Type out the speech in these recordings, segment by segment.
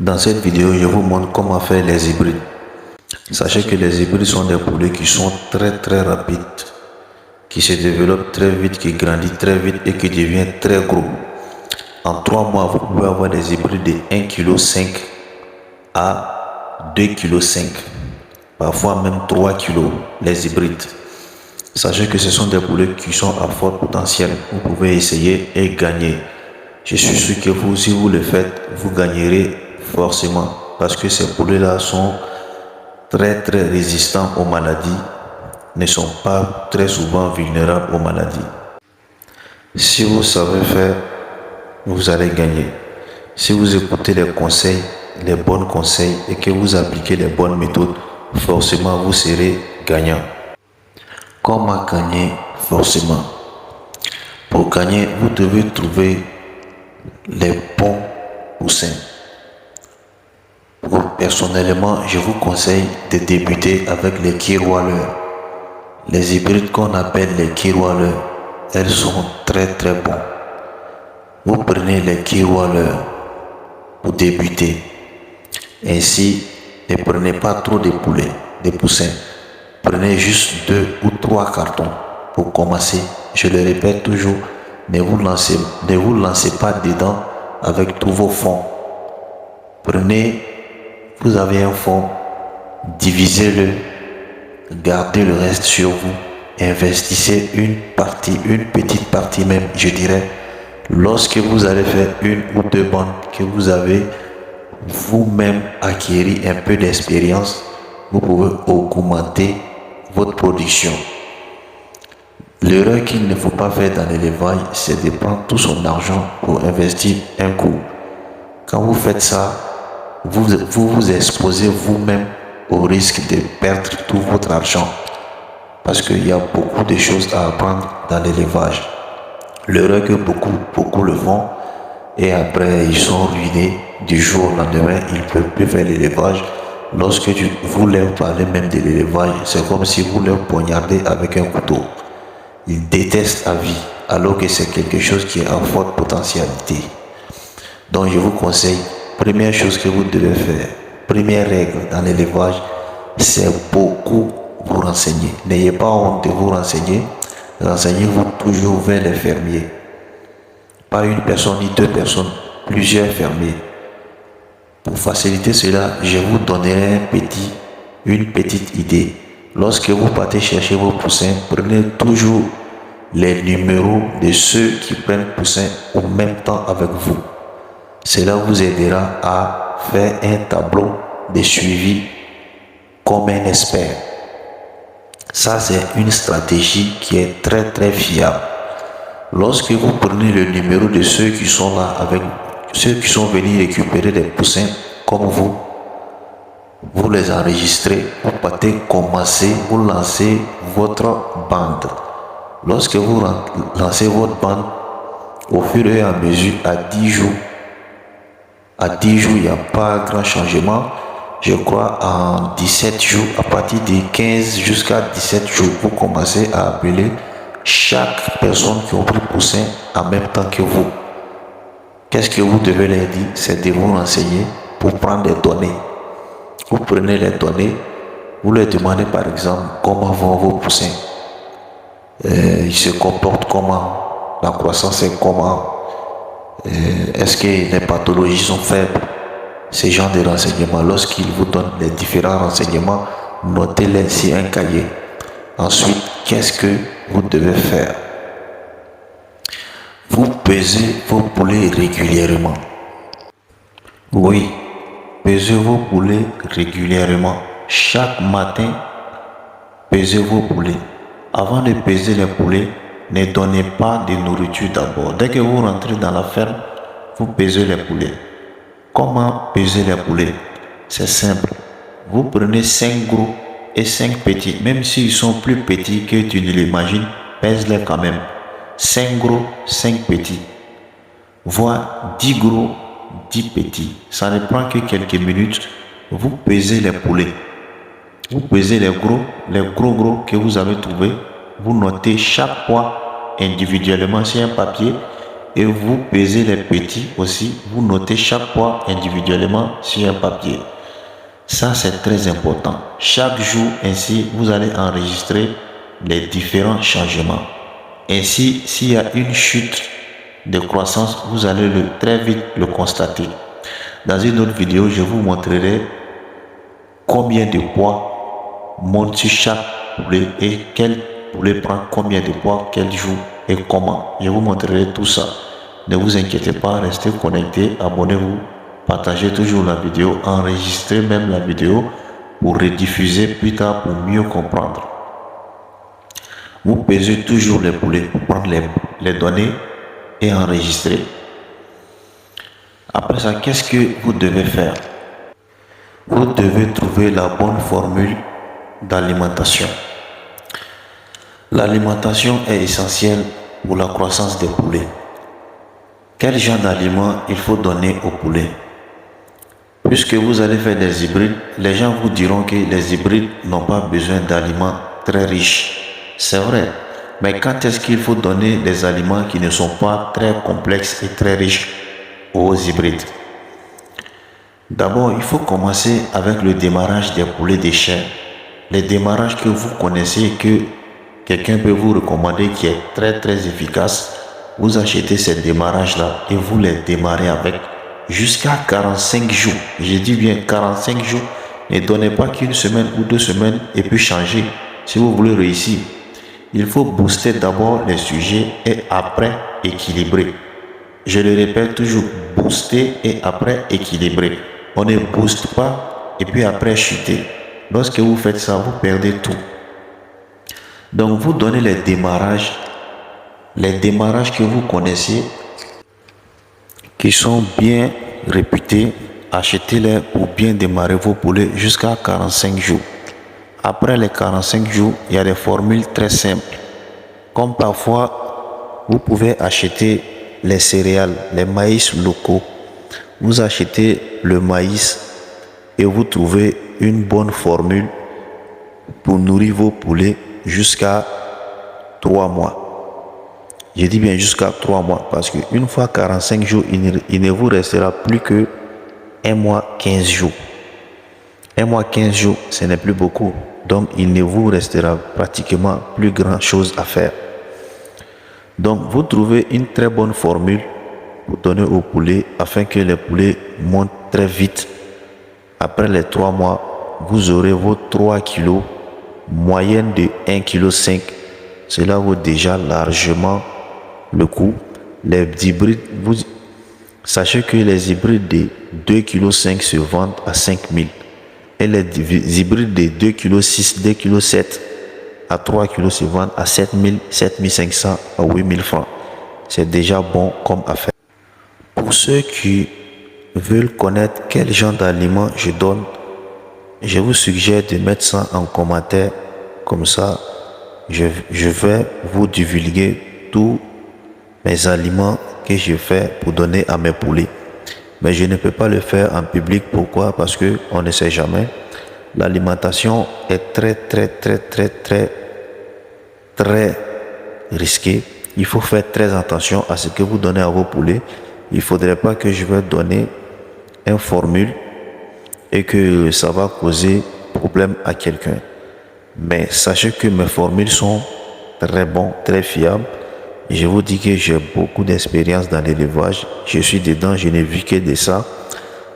Dans cette vidéo, je vous montre comment faire les hybrides. Sachez que les hybrides sont des poulets qui sont très rapides, qui se développent très vite, qui grandissent très vite et qui deviennent très gros. En 3 mois, vous pouvez avoir des hybrides de 1,5 kg à 2,5 kg, parfois même 3 kg, les hybrides. Sachez que ce sont des poulets qui sont à fort potentiel. Vous pouvez essayer et gagner. Je suis sûr que vous, si vous le faites, vous gagnerez forcément. Parce que ces poulets-là sont très résistants aux maladies, ne sont pas très souvent vulnérables aux maladies. Si vous savez faire, vous allez gagner. Si vous écoutez les conseils, les bons conseils et que vous appliquez les bonnes méthodes, forcément vous serez gagnant. Comment gagner forcément? Pour gagner, vous devez trouver les bons poussins. Personnellement, je vous conseille de débuter avec les Kirwalers. Les hybrides qu'on appelle les Kirwalers, elles sont très bons. Vous prenez les Kirwalers pour débuter. Ainsi, ne prenez pas trop de poulets, des poussins. Prenez juste 2 ou 3 cartons pour commencer. Je le répète toujours, ne vous lancez pas dedans avec tous vos fonds. Prenez, vous avez un fonds, divisez-le, gardez le reste sur vous, investissez une petite partie même, je dirais. Lorsque vous allez faire 1 ou 2 bandes, que vous avez vous-même acquéri un peu d'expérience, vous pouvez augmenter votre production. L'erreur qu'il ne faut pas faire dans l'élevage, c'est de prendre tout son argent pour investir un coup. Quand vous faites ça, vous exposez vous-même au risque de perdre tout votre argent. Parce qu'il y a beaucoup de choses à apprendre dans l'élevage. L'erreur que beaucoup le font, et après ils sont ruinés du jour au lendemain, ils ne peuvent plus faire l'élevage. Lorsque vous leur parlez même de l'élevage, c'est comme si vous leur poignardez avec un couteau. Ils détestent la vie, alors que c'est quelque chose qui est à forte potentialité. Donc je vous conseille, première chose que vous devez faire, première règle dans l'élevage, c'est beaucoup vous renseigner. N'ayez pas honte de vous renseigner. Renseignez-vous toujours vers les fermiers. Pas une personne ni 2 personnes, plusieurs fermiers. Pour faciliter cela, je vous donnerai une petite idée. Lorsque vous partez chercher vos poussins, prenez toujours les numéros de ceux qui prennent poussins au même temps avec vous. Cela vous aidera à faire un tableau de suivi comme un expert. Ça, c'est une stratégie qui est très fiable. Lorsque vous prenez le numéro de ceux qui sont là avec ceux qui sont venus récupérer des poussins comme vous les enregistrez, vous partez commencer, vous lancez votre bande. Lorsque vous lancez votre bande, au fur et à mesure, à 10 jours, il n'y a pas grand changement. Je crois en 17 jours, à partir de 15 jusqu'à 17 jours, vous commencez à appeler chaque personne qui a pris poussin en même temps que vous. Qu'est-ce que vous devez leur dire? C'est de vous renseigner pour prendre des données. Vous prenez les données, vous leur demandez par exemple comment vont vos poussins. Ils se comportent comment? La croissance est comment? Est-ce que les pathologies sont faibles? Ces genres de renseignements, lorsqu'ils vous donnent les différents renseignements, notez-les sur un cahier. Ensuite, qu'est-ce que vous devez faire? Vous pesez vos poulets régulièrement. Oui, pesez vos poulets régulièrement. Chaque matin, pesez vos poulets. Avant de peser les poulets, ne donnez pas de nourriture d'abord. Dès que vous rentrez dans la ferme, vous pesez les poulets. Comment peser les poulets? C'est simple. Vous prenez 5 gros et 5 petits. Même s'ils sont plus petits que tu ne l'imagines, pèse-les quand même. 5 gros, 5 petits. Voire 10 gros, 10 petits. Ça ne prend que quelques minutes. Vous pesez les poulets. Vous pesez les gros que vous avez trouvés. Vous notez chaque poids individuellement sur un papier et vous pesez les petits aussi. Vous notez chaque poids individuellement sur un papier. Ça, c'est très important. Chaque jour, ainsi, vous allez enregistrer les différents changements. Ainsi, s'il y a une chute de croissance, vous allez très vite le constater. Dans une autre vidéo, je vous montrerai combien de poids monte sur chaque poulet et quel poulet prend combien de poids, quel jour et comment. Je vous montrerai tout ça. Ne vous inquiétez pas, restez connectés, abonnez-vous, partagez toujours la vidéo, enregistrez même la vidéo pour rediffuser plus tard pour mieux comprendre. Vous pesez toujours les poulets pour prendre les données et enregistrer. Après ça, qu'est-ce que vous devez faire? Vous devez trouver la bonne formule d'alimentation. L'alimentation est essentielle pour la croissance des poulets. Quel genre d'aliment il faut donner aux poulets? Puisque vous allez faire des hybrides, les gens vous diront que les hybrides n'ont pas besoin d'aliments très riches. C'est vrai, mais quand est-ce qu'il faut donner des aliments qui ne sont pas très complexes et très riches aux hybrides? D'abord, il faut commencer avec le démarrage des poulets de chair. Les démarrages que vous connaissez, que quelqu'un peut vous recommander, qui est très efficace. Vous achetez ces démarrages-là et vous les démarrez avec jusqu'à 45 jours. Je dis bien 45 jours. Ne donnez pas qu'une semaine ou 2 semaines et puis changer. Si vous voulez réussir, il faut booster d'abord les sujets et après équilibrer. Je le répète toujours, booster et après équilibrer. On ne booste pas et puis après chuter. Lorsque vous faites ça, vous perdez tout. Donc vous donnez les démarrages que vous connaissez, qui sont bien réputés. Achetez-les pour bien démarrer vos poulets jusqu'à 45 jours. Après les 45 jours, il y a des formules très simples. Comme parfois, vous pouvez acheter les céréales, les maïs locaux. Vous achetez le maïs et vous trouvez une bonne formule pour nourrir vos poulets jusqu'à 3 mois. Je dis bien jusqu'à 3 mois parce qu'une fois 45 jours, il ne vous restera plus que 1 mois 15 jours. 1 mois 15 jours, ce n'est plus beaucoup. Donc, il ne vous restera pratiquement plus grand chose à faire. Donc, vous trouvez une très bonne formule pour donner aux poulets afin que les poulets montent très vite. Après les 3 mois, vous aurez vos 3 kilos, moyenne de 1,5 kg. Cela vaut déjà largement le coup. Les hybrides, sachez que les hybrides de 2,5 kg se vendent à 5 000. Et les hybrides de 2,6 kg, 2,7 kg à 3 kg se vendent à 7 000, 7 500 à 8 000 francs. C'est déjà bon comme affaire. Pour ceux qui veulent connaître quel genre d'aliments je donne, je vous suggère de mettre ça en commentaire. Comme ça, je vais vous divulguer tous mes aliments que je fais pour donner à mes poulets. Mais je ne peux pas le faire en public. Pourquoi? Parce que on ne sait jamais. L'alimentation est très risquée. Il faut faire très attention à ce que vous donnez à vos poulets. Il ne faudrait pas que je vais donner une formule et que ça va causer problème à quelqu'un. Mais sachez que mes formules sont très bonnes, très fiables. Je vous dis que j'ai beaucoup d'expérience dans l'élevage. Je suis dedans, je n'ai vu que de ça.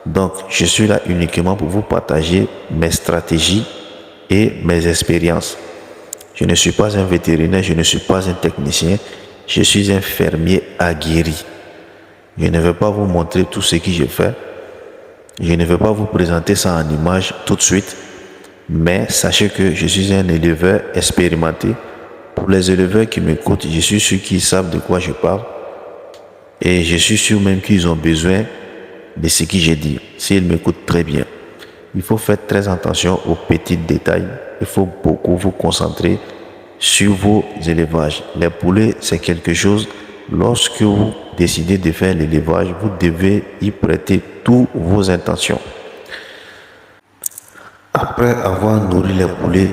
Donc, je suis là uniquement pour vous partager mes stratégies et mes expériences. Je ne suis pas un vétérinaire, je ne suis pas un technicien. Je suis un fermier aguerri. Je ne vais pas vous montrer tout ce que je fais. Je ne vais pas vous présenter ça en image tout de suite. Mais sachez que je suis un éleveur expérimenté. Pour les éleveurs qui m'écoutent, je suis sûr qu'ils savent de quoi je parle. Et je suis sûr même qu'ils ont besoin de ce que j'ai dit, s'ils m'écoutent très bien. Il faut faire très attention aux petits détails. Il faut beaucoup vous concentrer sur vos élevages. Les poulets, c'est quelque chose, lorsque vous décidez de faire l'élevage, vous devez y prêter toutes vos intentions. Après avoir nourri les poulets,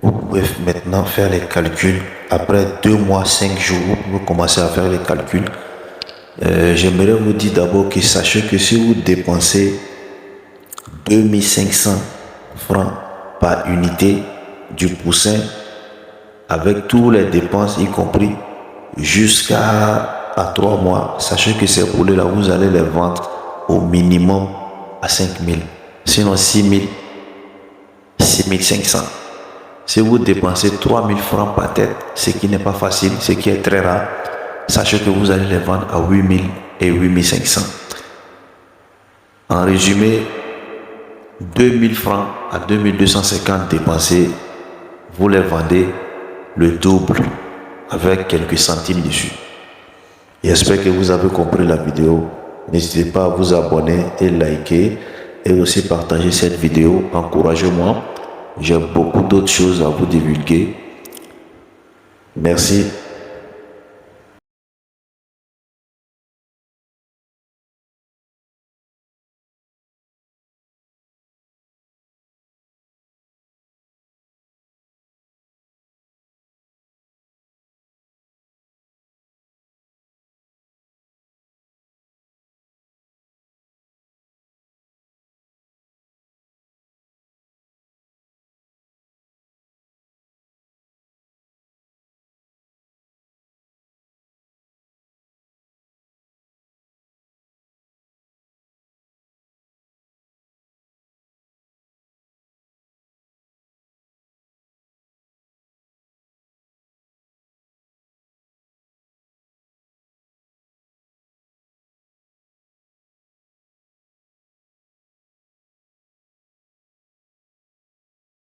vous pouvez maintenant faire les calculs. Après 2 mois, 5 jours, vous commencez à faire les calculs J'aimerais vous dire d'abord que sachez que si vous dépensez 2500 francs par unité du poussin, avec toutes les dépenses y compris, jusqu'à 3 mois, sachez que ces poulets là, vous allez les vendre au minimum à 5000, sinon 6000, 6500. Si vous dépensez 3000 francs par tête, ce qui n'est pas facile, ce qui est très rare, sachez que vous allez les vendre à 8000 et 8500. En résumé, 2000 francs à 2250 dépensés, vous les vendez le double avec quelques centimes dessus. J'espère que vous avez compris la vidéo. N'hésitez pas à vous abonner et liker et aussi partager cette vidéo. Encouragez-moi. J'ai beaucoup d'autres choses à vous divulguer. Merci.